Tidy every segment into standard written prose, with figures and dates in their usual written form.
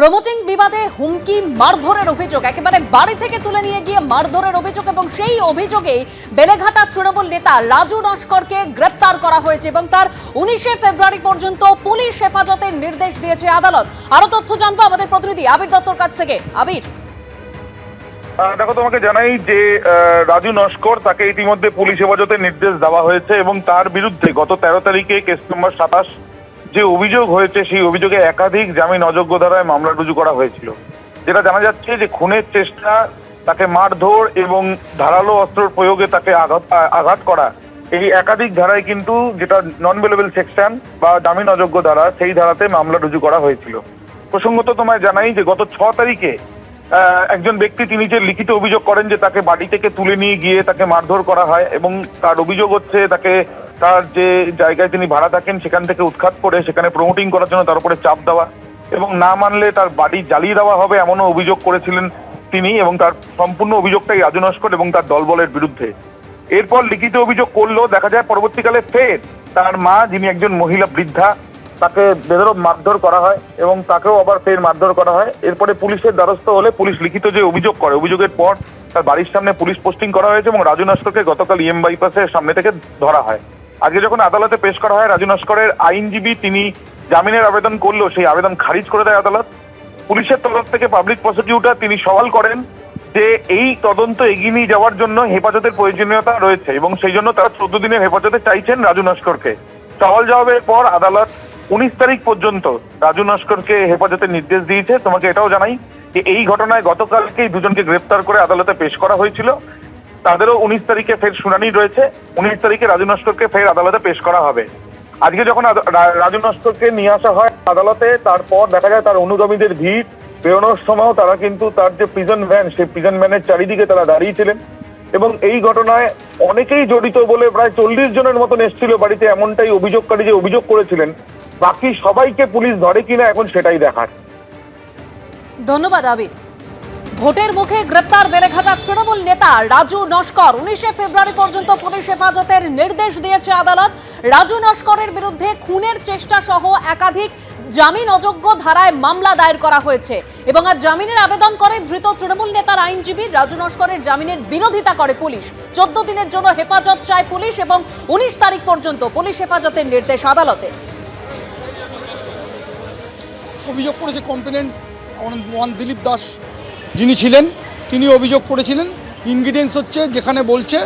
Promoting বিবাদে হুমকি মারধরের অভিযোগ, একেবারে বাড়ি থেকে তুলে নিয়ে গিয়ে মারধরের অভিযোগ এবং সেই অভিযোগে বেলেঘাটা তৃণমূল নেতা রাজু নস্করকে গ্রেপ্তার করা হয়েছে এবং তার 19শে ফেব্রুয়ারি পর্যন্ত পুলিশ হেফাজতের নির্দেশ দিয়েছে আদালত। আরো তথ্য জানবো আমাদের প্রতিনিধি আবির দত্তর কাছ থেকে। আবির, দেখো, তোমাকে জানাই যে রাজু নস্কর তাকে ইতিমধ্যে পুলিশ হেফাজতের নির্দেশ দেওয়া হয়েছে এবং তার বিরুদ্ধে গত 13 তারিখে কেস নম্বর 27 যে অভিযোগ হয়েছে সেই অভিযোগে একাধিক জামিন অযোগ্য ধারায় মামলা রুজু করা হয়েছিল। যেটা জানা যাচ্ছে যে খুনের চেষ্টা, তাকে মারধর এবং ধারালো অস্ত্রের প্রয়োগে তাকে আঘাত করা, এই একাধিক ধারায় কিন্তু যেটা নন বেলেবল সেকশন বা জামিন অযোগ্য ধারা, সেই ধারাতে মামলা রুজু করা হয়েছিল। প্রসঙ্গত তোমায় জানাই যে গত 6 তারিখে একজন ব্যক্তি তিনি যে লিখিত অভিযোগ করেন যে তাকে বাড়ি থেকে তুলে নিয়ে গিয়ে তাকে মারধর করা হয় এবং তার অভিযোগ হচ্ছে তাকে তার যে জায়গায় তিনি ভাড়া থাকেন সেখান থেকে উৎখাত করে সেখানে প্রমোটিং করার জন্য তার উপরে চাপ দেওয়া এবং না মানলে তার বাড়ি জ্বালিয়ে দেওয়া হবে এমনও অভিযোগ করেছিলেন তিনি, এবং তার সম্পূর্ণ অভিযোগটাই রাজু নস্কর এবং তার দলবলের বিরুদ্ধে। এরপর লিখিত অভিযোগ করলেও দেখা যায় পরবর্তীকালে ফের তার মা, যিনি একজন মহিলা বৃদ্ধা, তাকে বেধড়ক মারধর করা হয় এবং তাকেও আবার ফের মারধর করা হয়। এরপরে পুলিশের দ্বারস্থ হলে পুলিশ লিখিত যে অভিযোগ করে, অভিযোগের পর তার বাড়ির সামনে পুলিশ পোস্টিং করা হয়েছে এবং রাজু নস্করকে গতকাল বাইপাসের সামনে থেকে ধরা হয়। আজকে যখন আদালতে পেশ করা হয়, রাজু নস্করের আইনজীবী তিনি জামিনের আবেদন করলেও সেই আবেদন খারিজ করে দেয় আদালত। পুলিশের তরফ থেকে পাবলিক প্রসিকিউটর তিনি সওয়াল করেন যে এই তদন্ত এগিয়ে নিয়ে যাওয়ার জন্য হেফাজতের প্রয়োজনীয়তা রয়েছে এবং সেই জন্য তারা 14 দিনের হেফাজতে চাইছেন রাজু নস্করকে। সওয়াল জবাবের পর আদালত 19 তারিখ পর্যন্ত রাজু নস্করকে হেফাজতের নির্দেশ দিয়েছে। তোমাকে এটাও জানাই যে এই ঘটনায় গতকালকেই দুজনকে গ্রেপ্তার করে আদালতে পেশ করা হয়েছিল। তাদেরও 19 তারিখে ফের শুনানি রয়েছে। 19 তারিখে রাজু নস্করকে ফের আদালতে পেশ করা হবে। আজকে যখন রাজু নস্করকে নিয়ে আসা হয় আদালতে, তারপর দেখা যায় তার অনুগামীদের ভিড় বেরোনোর সময় তারা কিন্তু তার যে প্রিজন ভ্যান, সেই প্রিজন ভ্যানের চারিদিকে তারা দাঁড়িয়েছিলেন এবং এই ঘটনায় অনেকেই জড়িত বলে প্রায় 40 জনের মতন এসেছিল বাড়িতে, এমনটাই অভিযোগকারী যে অভিযোগ করেছিলেন। বাকি সবাইকে পুলিশ ধরে কিনা এখন সেটাই দেখার। ধন্যবাদ আবির। ভোটের মুখে গ্রেপ্তার বেলেঘাটা তৃণমূল নেতা রাজু নস্কর, 19শে ফেব্রুয়ারি পর্যন্ত পুলিশ হেফাজতের নির্দেশ দিয়েছে আদালত। রাজু নস্করের বিরুদ্ধে খুনের চেষ্টা সহ একাধিক জামিন অযোগ্য ধারায় মামলা দায়ের করা হয়েছে এবং আজ জামিনের আবেদন করে ধৃত তৃণমূল নেতার আইনজীবী। রাজু নস্করের জামিনের বিরোধিতা করে পুলিশ। 14 দিনের জন্য হেফাজত চায় পুলিশ এবং 19 তারিখ পর্যন্ত পুলিশ হেফাজতের নির্দেশ আদালতে। অভিযোগ করেছে কমপ্লেন্ট ওয়ান দিলীপ দাস যিনি ছিলেন, তিনি অভিযোগ করেছিলেন। ইনগ্রিডিয়েন্টস হচ্ছে যেখানে বলছে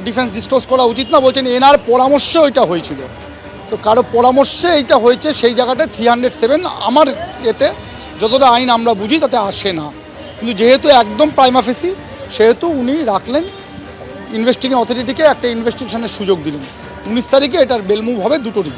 ডিফেন্স ডিসক্লোজ করা উচিত না, বলছেন এনার পরামর্শে ওইটা হয়েছিল। তো কারো পরামর্শে এইটা হয়েছে, সেই জায়গাটা 307 আমার এতে যতটা আইন আমরা বুঝি তাতে আসে না, কিন্তু যেহেতু একদম প্রাইমা ফেসি সেহেতু উনি রাখলেন, ইনভেস্টিগেশন অথরিটিকে একটা ইনভেস্টিগেশনের সুযোগ দিলেন। 19 তারিখে এটার বেলমুভ হবে দুটোরই।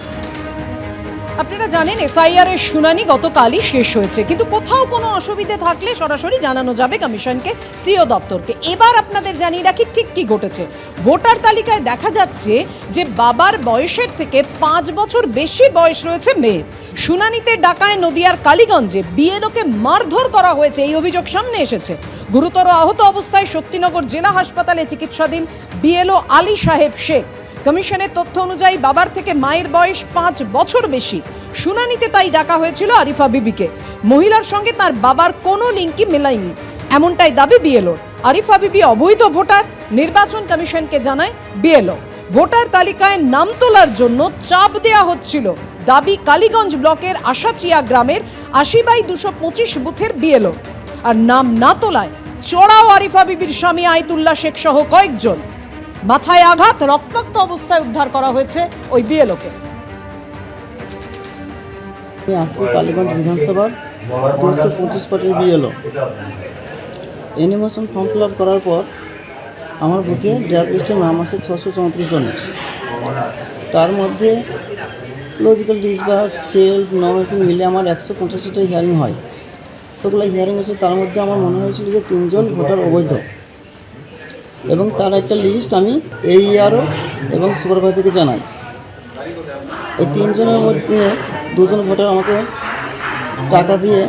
আপনারা জানেন এসআইআর এর শুনানি গতকালই শেষ হয়েছে, কিন্তু কোথাও কোনো অসুবিধে থাকলে সরাসরি জানানো যাবে কমিশনকে, সিও দপ্তরকে। এবার আপনাদের জানিয়ে রাখি ঠিক কি ঘটেছে। ভোটার তালিকায় দেখা যাচ্ছে যে বাবার বয়সের থেকে 5 বছর বেশি বয়স রয়েছে মেয়ের। শুনানিতে ডাকায় নদিয়ার কালীগঞ্জে বিএলওকে মারধর করা হয়েছে, এই অভিযোগ সামনে এসেছে। গুরুতর আহত অবস্থায় শক্তিনগর জেলা হাসপাতালে চিকিৎসাধীন বিএলও আলী সাহেব শেখ। কমিশনের তথ্য অনুযায়ী বাবার থেকে মায়ের বয়স 5 বছর বেশি। শুনানিতে তাই ডাকা হয়েছিল আরিফা বিবিকে। মহিলার সঙ্গে তার বাবার কোনো লিঙ্কই মেলায়নি, এমনটাই দাবি বিএলওর। আরিফা বিবি অবৈধ ভোটার, নির্বাচন কমিশনকে জানায় বিএলও। ভোটার তালিকায় নাম তোলার জন্য চাপ দেওয়া হচ্ছিল, দাবি কালীগঞ্জ ব্লকের আশাচিয়া গ্রামের 80/225 বুথের বিএলও। আর নাম না তোলায় চড়াও আরিফা বিবির স্বামী আইতুল্লাহ শেখ সহ কয়েকজন। মাথায় আঘাত, রক্তাক্ত অবস্থায় উদ্ধার করা হয়েছে ওই বিএলওকে। আমি আসছি কালীগঞ্জ বিধানসভার 225 পার্টির BLO. Animation form fill up করার পর আমার বুথে ড্রাফট লিস্টের নাম আছে 634 জন। তার মধ্যে লজিক্যাল ডিসবাস, সেলফ, নমিনেটিং মিলে আমার 185টা হিয়ারিং হয়। তোগুলো হিয়ারিং হচ্ছে, তার মধ্যে আমার মনে হয়েছিল যে 3 জন ভোটার অবৈধ এবং তার একটা লিস্ট আমি AERO এবং সুপারভাইজারকে জানাই। এই 3 জনের মধ্যে 2 জন ভোটার আমাকে টাকা দিয়ে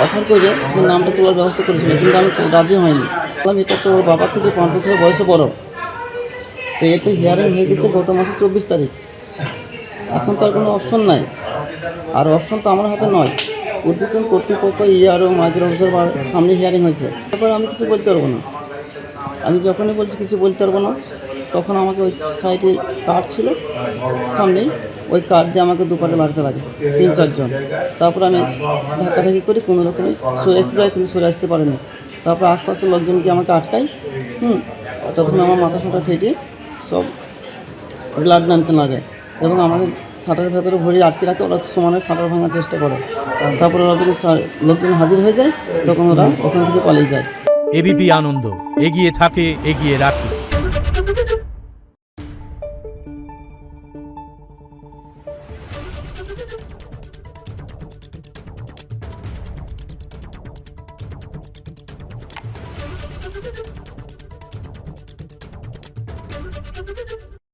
অফার করে যে নামটা তোলার ব্যবস্থা করেছিল, কিন্তু আমি রাজি হয়নি। বললাম এটা তো বাবার থেকে 5 বছরের বয়সে বড়। তো এটা হিয়ারিং হয়ে গেছে গত মাসের 24 তারিখ। এখন তো আর কোনো অপশন নাই, আর অপশন তো আমার হাতে নয়। ঊর্ধ্বতন কর্তৃপক্ষ ইআরও মাইক্রো অফিসার সামনে হিয়ারিং হয়েছে, তারপর আমি কিছু বলতে পারবো না। আমি যখনই বলছি কিছু বলতে পারবো না, তখন আমাকে ওই সাইডে কার্ড ছিল সামনেই, ওই কার্ড দিয়ে আমাকে দুপাটে মারতে লাগে 3-4 জন। তারপর আমি ধাক্কাধাক্কি করে কোনো রকমে সরে আসতে যাই, কিন্তু সরে আসতে পারিনি। তারপর আশপাশের লোকজনকে আমাকে আটকাই, তখন আমার মাথা ফাটা ফেটে সব ব্লাড নামতে লাগে এবং আমাকে শাটারের ভেতরে ভরে আটকে রাখে। ওরা সমানে শাটার ভাঙার চেষ্টা করে। তারপর ওরা যখন লোকজন হাজির হয়ে যায়, তখন ওরা ওখান থেকে পালিয়ে যায়। এবিপি আনন্দ, এগিয়ে থাকে, এগিয়ে রাখে।